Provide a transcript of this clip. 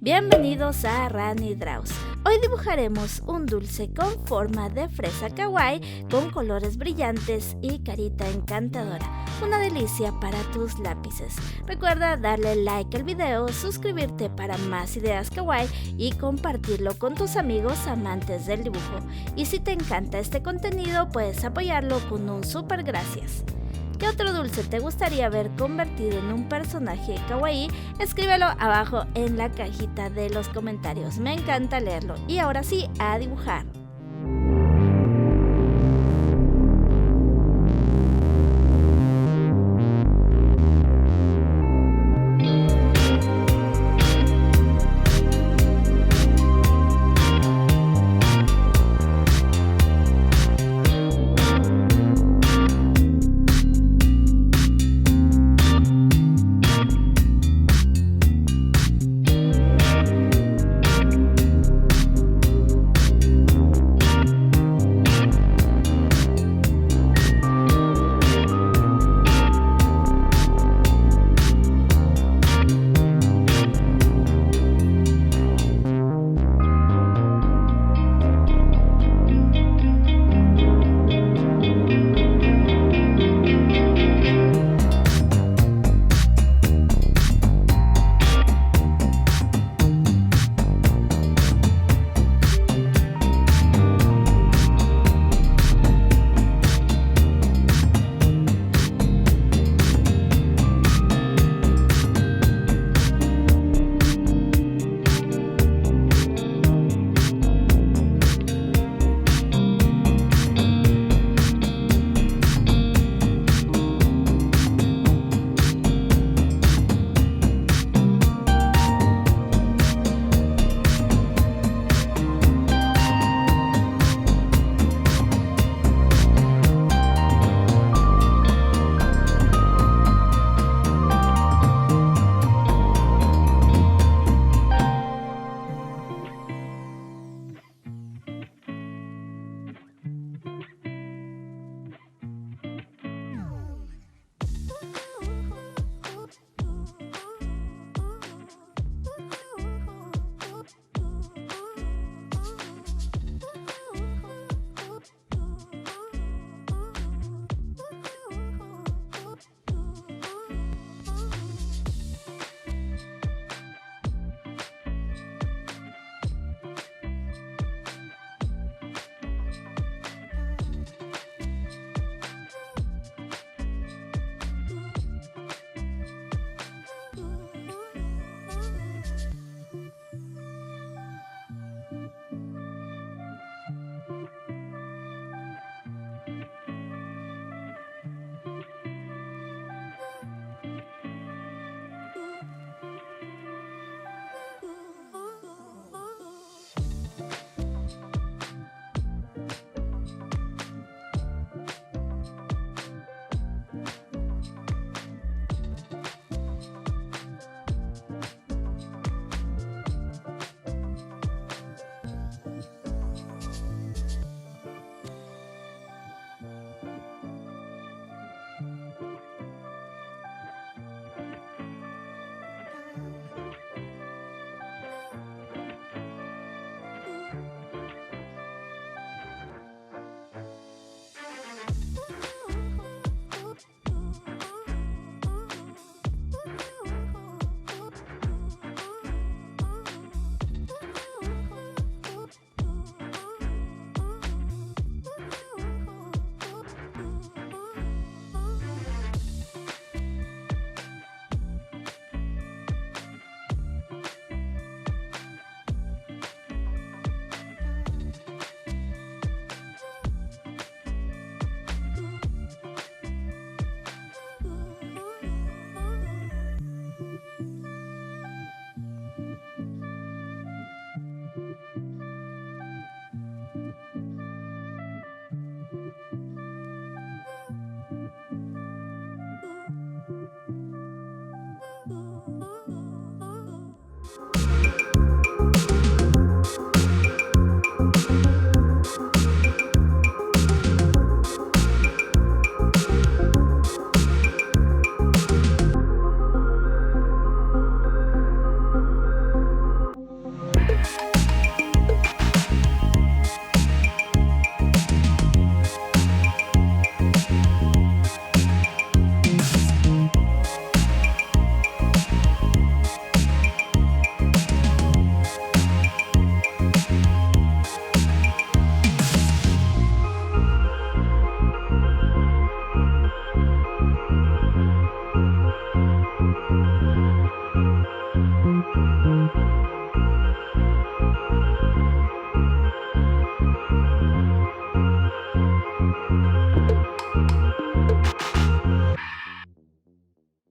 Bienvenidos a RaniDraws. Hoy dibujaremos un dulce con forma de fresa kawaii con colores brillantes y carita encantadora. Una delicia para tus lápices. Recuerda darle like al video, suscribirte para más ideas kawaii y compartirlo con tus amigos amantes del dibujo. Y si te encanta este contenido, puedes apoyarlo con un super gracias. ¿Qué otro dulce te gustaría ver convertido en un personaje kawaii? Escríbelo abajo en la cajita de los comentarios. Me encanta leerlo. Y ahora sí, a dibujar.